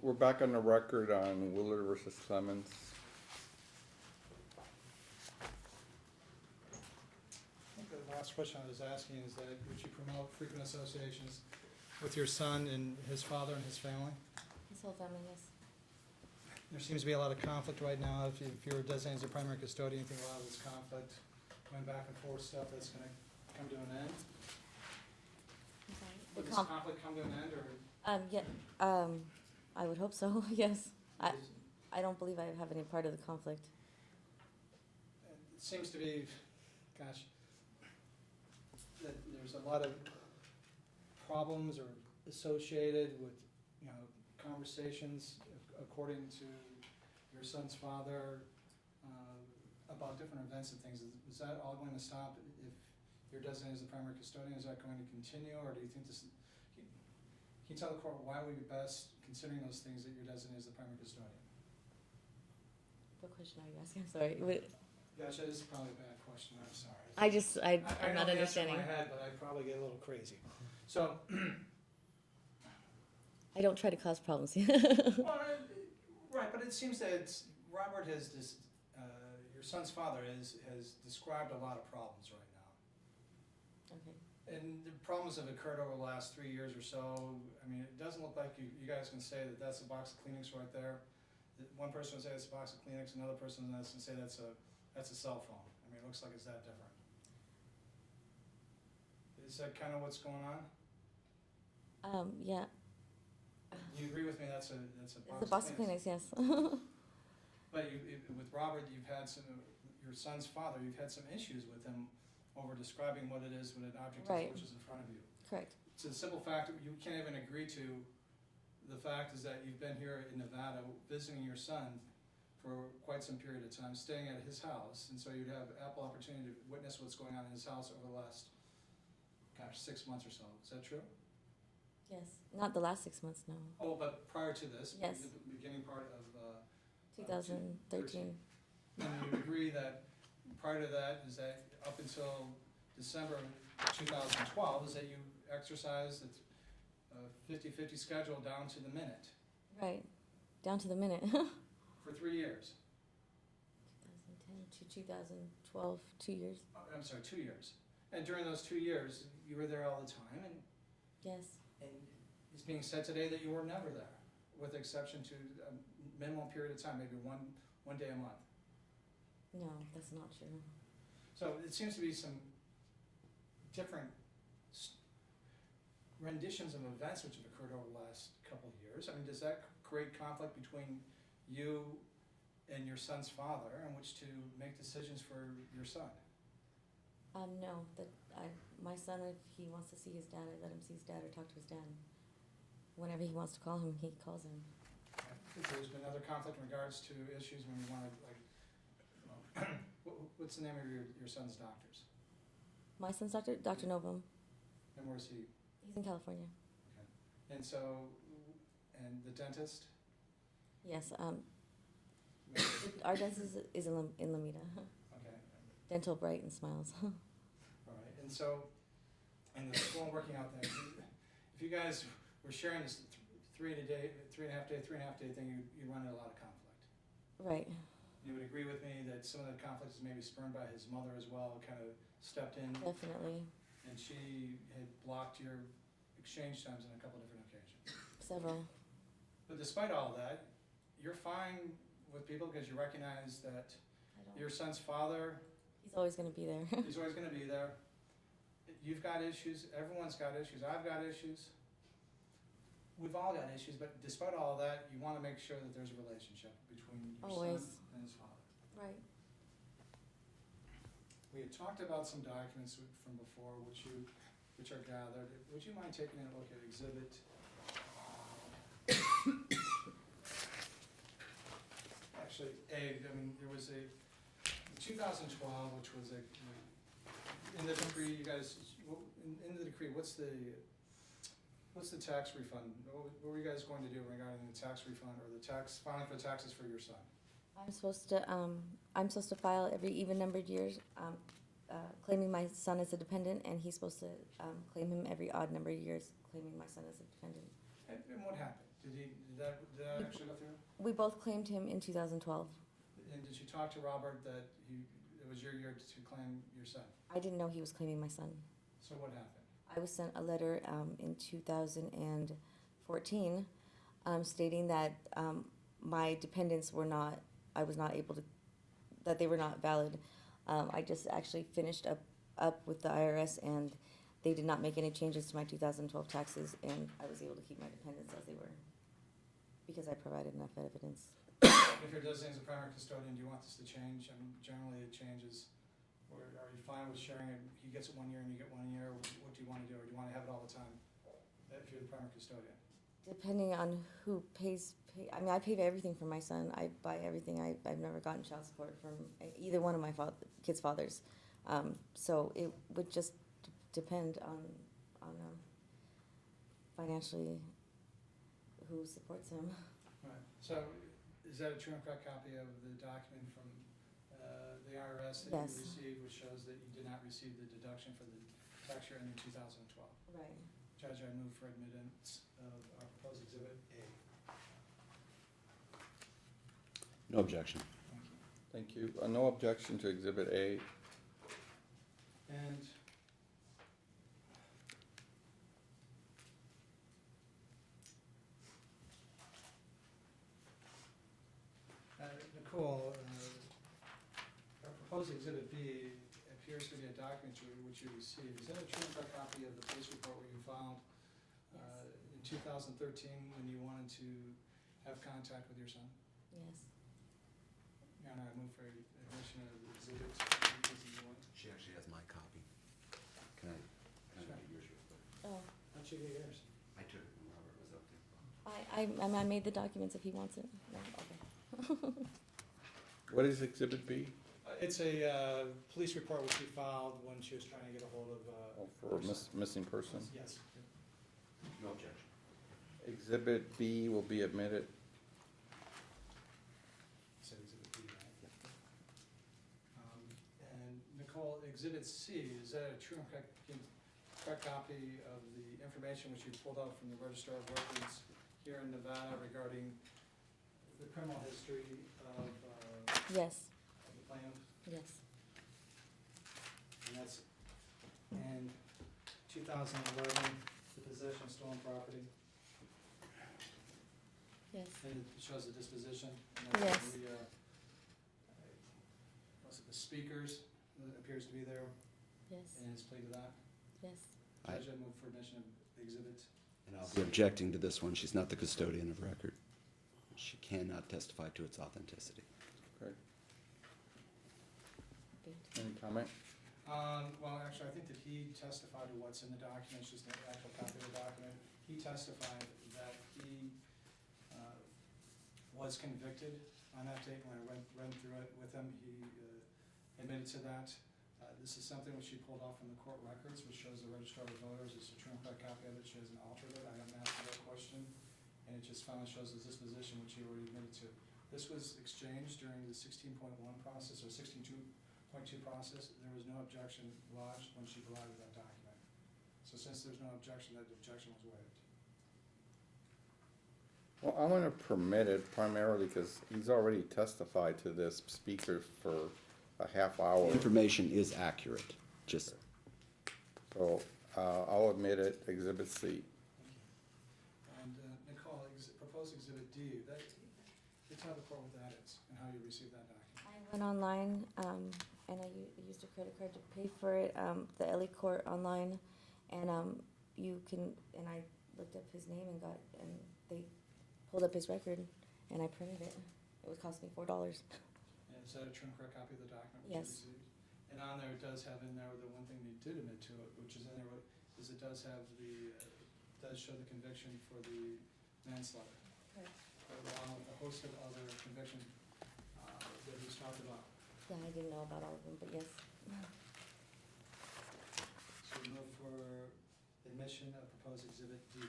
we're back on the record on Willard versus Clemens. I think the last question I was asking is that would you promote frequent associations with your son and his father and his family? His whole family, yes. There seems to be a lot of conflict right now. If you're designated as a primary custodian, you think a lot of this conflict, going back and forth stuff, that's going to come to an end? I'm sorry. Would this conflict come to an end, or? I would hope so, yes. I don't believe I have any part of the conflict. It seems to be, gosh, that there's a lot of problems or associated with, you know, conversations according to your son's father about different events and things. Is that all going to stop if you're designated as the primary custodian? Is that going to continue, or do you think this? Can you tell the court why would be best, considering those things, that you're designated as the primary custodian? What question are you asking? I'm sorry. Gosh, that is probably a bad question. I'm sorry. I'm not understanding. I know the answer in my head, but I probably get a little crazy. So. I don't try to cause problems. Well, right, but it seems that Robert has your son's father has described a lot of problems right now. Okay. And the problems have occurred over the last 3 years or so. I mean, it doesn't look like you guys can say that that's a box of Kleenex right there. One person would say it's a box of Kleenex, another person would say that's a cell phone. I mean, it looks like it's that different. Is that kind of what's going on? Yeah. Do you agree with me? That's a It's a box of Kleenex, yes. But with Robert, you've had your son's father, you've had some issues with him over describing what it is when an object Right. is which is in front of you. Correct. It's a simple fact that you can't even agree to. The fact is that you've been here in Nevada visiting your son for quite some period of time, staying at his house, and so you'd have ample opportunity to witness what's going on in his house over the last, 6 months or so. Is that true? Yes. Not the last 6 months, no. Oh, but prior to this, Yes. the beginning part of 2013. And you agree that prior to that is that up until December 2012 is that you exercised a 50-50 schedule down to the minute Right. Down to the minute. for 3 years. 2010 to 2012, 2 years. I'm sorry, 2 years. And during those 2 years, you were there all the time, and Yes. it's being said today that you were never there, with the exception to a minimum period of time, maybe one day a month. No, that's not true. So it seems to be some different renditions of events which have occurred over the last couple of years. I mean, does that create conflict between you and your son's father in which to make decisions for your son? No, my son, if he wants to see his dad, I let him see his dad or talk to his dad. Whenever he wants to call him, he calls him. If there's been other conflict in regards to issues when you want to, what's the name of your son's doctors? My son's doctor, Dr. Novum. And where's he? He's in California. Okay. And so, and the dentist? Yes. Our dentist is in Lomita. Okay. Dental Bright and Smiles. All right. And so, and the school working out there, if you guys were sharing this 3.5 day thing, you run into a lot of conflict. Right. You would agree with me that some of the conflict is maybe spurned by his mother as well, kind of stepped in. Definitely. And she had blocked your exchange times on a couple different occasions. Several. But despite all that, you're fine with people because you recognize that your son's father, He's always going to be there. he's always going to be there. You've got issues. Everyone's got issues. I've got issues. We've all got issues. But despite all that, you want to make sure that there's a relationship between your Always. son and his father. Right. We had talked about some documents from before, which are gathered. Would you mind taking a look at Exhibit? Actually, there was a 2012, which was in the decree. You guys, in the decree, what's the tax refund? What were you guys going to do regarding the tax refund or the tax filing for taxes for your son? I'm supposed to file every even numbered years, claiming my son as a dependent, and he's supposed to claim him every odd number of years, claiming my son as a dependent. And what happened? Did that actually go through? We both claimed him in 2012. And did you talk to Robert that it was your year to claim your son? I didn't know he was claiming my son. So what happened? I was sent a letter in 2014 stating that my dependents were not, I was not able to, that they were not valid. I just actually finished up with the IRS, and they did not make any changes to my 2012 taxes, and I was able to keep my dependents as they were because I provided enough evidence. If you're designated as a primary custodian, do you want this to change? I mean, generally it changes. Or are you fine with sharing it? He gets it 1 year and you get 1 year. What do you want to do? Or do you want to have it all the time if you're the primary custodian? Depending on who pays, I mean, I pay everything for my son. I buy everything. I've never gotten child support from either one of my kids' fathers. So it would just depend on financially who supports him. Right. So is that a true and correct copy of the document from the IRS that Yes. you received, which shows that you did not receive the deduction for the tax year ending 2012? Right. Judge, I move for admittance of our proposed exhibit A. No objection. Thank you. Thank you. No objection to Exhibit A. And Nicole, our proposed exhibit B appears to be a document which you received. Is that a true and correct copy of the police report where you found in 2013 when you wanted to have contact with your son? Yes. Your Honor, I move for admission of the exhibit. She actually has my copy. Can I get yours real quick? Oh, How'd you get yours? I took it when Robert was up there. I made the documents if he wants it. No, okay. What is Exhibit B? It's a police report which she filed when she was trying to get a hold of. Oh, for missing person. Yes. No objection. Exhibit B will be admitted. Said exhibit B, right? And Nicole, exhibit C, is that a true and correct copy of the information which you pulled out from the Register of Records here in Nevada regarding the criminal history of Yes. the plaintiff? Yes. And that's in 2011, the possession of stolen property, Yes. and it shows the disposition. And that's Yes. what's it, the speakers that appears to be there, Yes. and his plea to that. Yes. Judge, I move for admission of the exhibit. And I'll be objecting to this one. She's not the custodian of record. She cannot testify to its authenticity. Okay. Good. Any comment? Well, actually, I think that he testified to what's in the document, it's just an actual copy of the document. He testified that he was convicted on that date. When I read through it with him, he admitted to that. This is something which he pulled off from the court records, which shows the Register of Voters. It's a true and correct copy of it. She hasn't altered it. I haven't asked that question. And it just finally shows the disposition, which he already admitted to. This was exchanged during the 16.1 process, or 16.2 process. There was no objection lodged when she provided that document. So since there's no objection, that objection was waived. Well, I'm gonna permit it primarily because he's already testified to this speaker for a half hour. The information is accurate, just, So, I'll admit it, Exhibit C. Thank you. And Nicole, proposed exhibit D, you tell the court what that is and how you received that document. I went online, and I used a credit card to pay for it, the LA court online, and you can, and I looked up his name and they pulled up his record, and I printed it. It would cost me $4. And is that a true and correct copy of the document which Yes. you received? And on there, it does have in there, the one thing they did admit to it, which is in there, is it does have does show the conviction for the manslaughter. Right. Along with a host of other convictions that he's talked about. Yeah, I didn't know about all of them, but yes. So we move for admission of proposed exhibit D.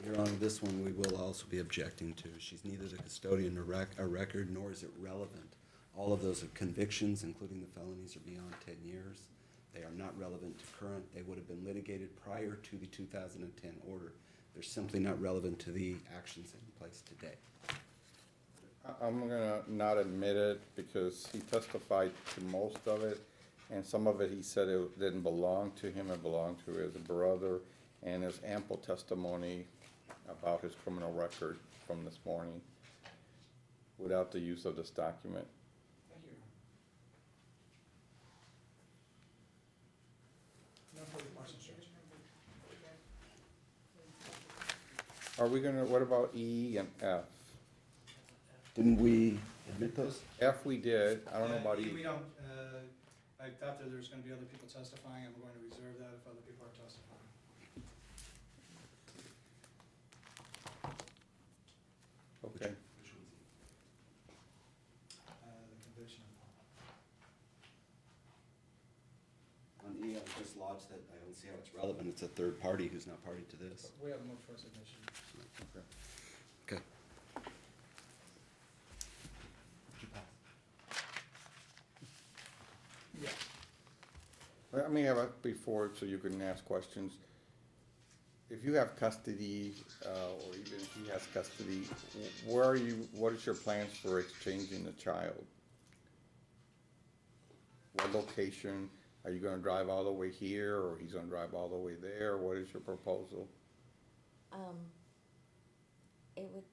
Your Honor, this one we will also be objecting to. She's neither the custodian of a record, nor is it relevant. All of those convictions, including the felonies, are beyond 10 years. They are not relevant to current. They would have been litigated prior to the 2010 order. They're simply not relevant to the actions in place today. I'm gonna not admit it because he testified to most of it, and some of it he said it didn't belong to him, it belonged to his brother, and there's ample testimony about his criminal record from this morning without the use of this document. Thank you. No further questions, Judge. Are we gonna, what about E and F? Didn't we admit those? F we did, I don't know about We E. don't, I thought that there's gonna be other people testifying, I'm going to reserve that if other people are testifying. Okay, The conviction. On E, I just lodged that I don't see how it's relevant. It's a third party who's not party to this. We haven't moved for a submission. okay. Okay. Yeah. Let me have it before, so you can ask questions. If you have custody, or even if he has custody, where are you, what is your plans for exchanging the child? What location? Are you gonna drive all the way here, or he's gonna drive all the way there? What is your proposal? It would,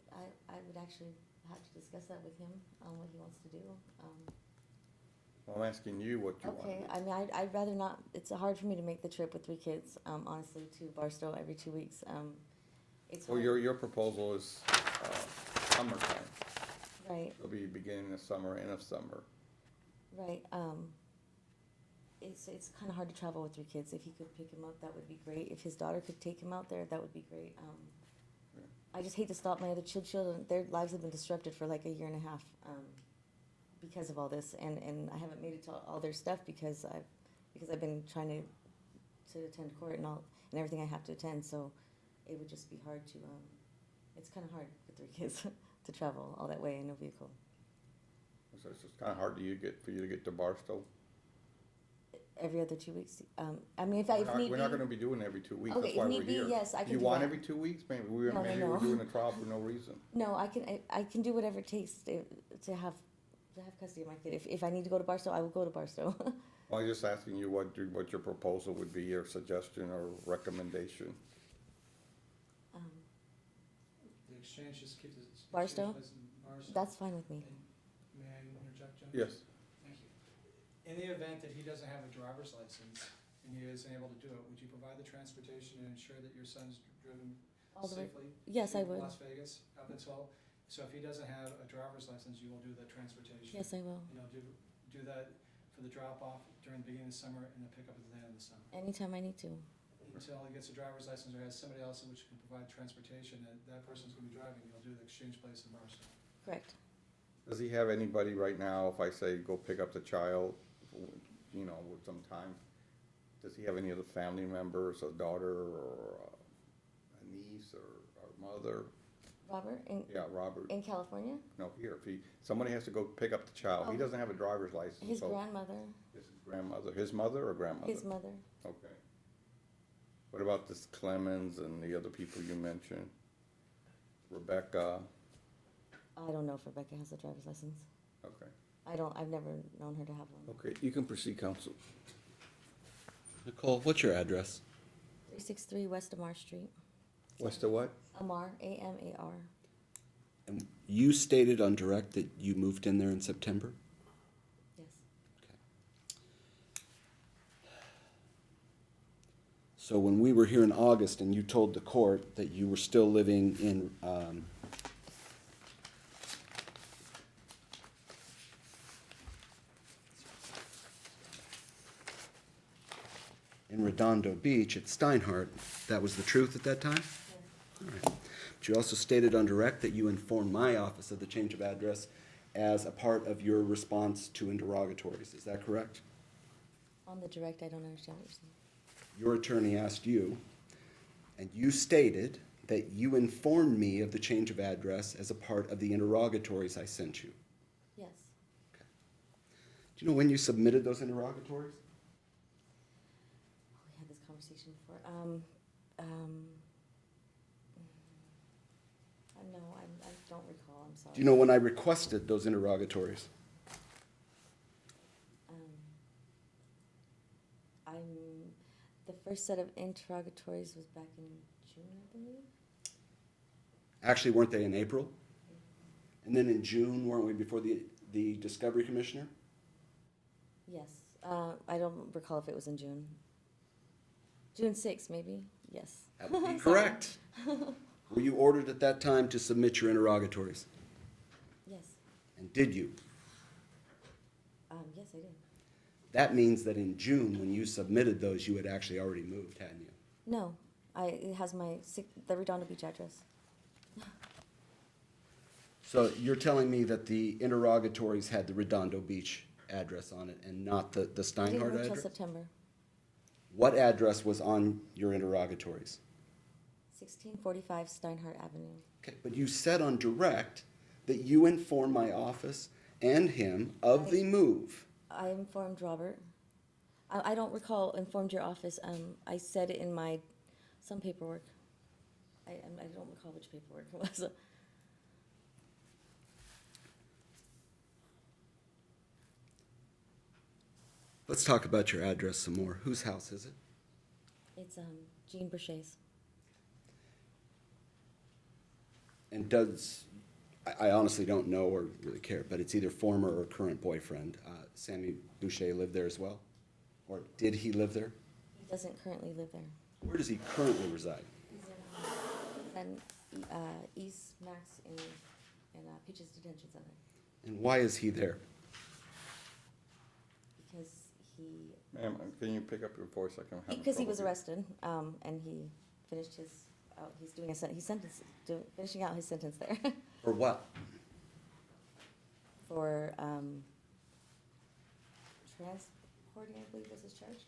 I would actually have to discuss that with him, what he wants to do. I'm asking you what you want. Okay, I mean, I'd rather not, it's hard for me to make the trip with 3 kids, honestly, to Barstow every 2 weeks. It's Well, hard. your proposal is, summertime. Right, It'll be beginning of summer, end of summer. right, it's kinda hard to travel with 3 kids. If he could pick him up, that would be great. If his daughter could take him out there, that would be great. I just hate to stop my other children, their lives have been disrupted for like a year and a half, because of all this, and I haven't made it to all their stuff because I've been trying to attend court and everything I have to attend, so it would just be hard to, it's kinda hard with 3 kids to travel all that way in no vehicle. So it's just kinda hard for you to get to Barstow. Every other 2 weeks, I mean, if need be. We're not gonna be doing every 2 weeks, Okay, that's why if we're need be, here. yes, I can You do want that. every 2 weeks? Maybe No, we're no. doing a trial for no reason. No, I can do whatever it takes to have custody of my kid. If I need to go to Barstow, I will go to Barstow. Well, I'm just asking you what your proposal would be, or suggestion or recommendation. The exchange, just keep the. Barstow? exchange place in Barstow. That's fine with me. And may I interject, Judge? Yes. Thank you. In the event that he doesn't have a driver's license and he isn't able to do it, would you provide the transportation and ensure that your son's driven All the way. safely? Yes, I to would. Las Vegas up until, so if he doesn't have a driver's license, you will do the transportation? Yes, I will. And you'll do that for the drop-off during the beginning of the summer and the pickup at the end of the summer? Anytime I need to. Until he gets a driver's license or has somebody else which can provide transportation, and that person's gonna be driving, you'll do the exchange place in Barstow. Correct. Does he have anybody right now, if I say go pick up the child, you know, with some time? Does he have any other family members, a daughter or a niece or mother? Robert, Yeah, Robert. in California, No, here, somebody has to go pick up the child, he Oh. doesn't have a driver's license, his so. grandmother, His grandmother, his mother or grandmother? his mother. Okay. What about this Clemens and the other people you mentioned? Rebecca, I don't know if Rebecca has a driver's license. okay. I've never known her to have one. Okay, you can proceed, counsel. Nicole, what's your address? 363 West Amar Street. What's the what? Amar, Amar. And you stated on direct that you moved in there in September? Yes. Okay. So when we were here in August and you told the court that you were still living in Redondo Beach at Steinhardt, that was the truth at that time? All right. But you also stated on direct that you informed my office of the change of address as a part of your response to interrogatories. Is that correct? On the direct, I don't understand what you're saying. Your attorney asked you, and you stated that you informed me of the change of address as a part of the interrogatories I sent you. Yes. Do you know when you submitted those interrogatories? We had this conversation before. sorry. Do you know when I requested those interrogatories? The first set of interrogatories was back in June, I believe. Actually, weren't they in April? And then in June, weren't we before the Discovery Commissioner? Yes. I don't recall if it was in June. June 6th, maybe? Yes. That would be correct. Were you ordered at that time to submit your interrogatories? Yes. And did you? Yes, I did. That means that in June, when you submitted those, you had actually already moved, hadn't you? No. It has the Redondo Beach address. So you're telling me that the interrogatories had the Redondo Beach address on it and not the I didn't Steinhardt move till address? September. What address was on your interrogatories? 1645 Steinhardt Avenue. Okay, but you said on direct that you informed my office and him of the move. I informed Robert. I don't recall informed your office. I said it in some paperwork. I don't recall which paperwork it was. Let's talk about your address some more. Whose house is it? It's Jean Boucher's. And I honestly don't know or really care, but it's either former or current boyfriend. Sammy Boucher lived there as well? Or did he live there? He doesn't currently live there. Where does he currently reside? He's in East Max in Peaches Detention Center. And why is he there? Because Ma'am, can you pick up your voice? I can have. because he was arrested, and he finished his. He's doing finishing out his sentence there For what? for transporting, I believe was his charge.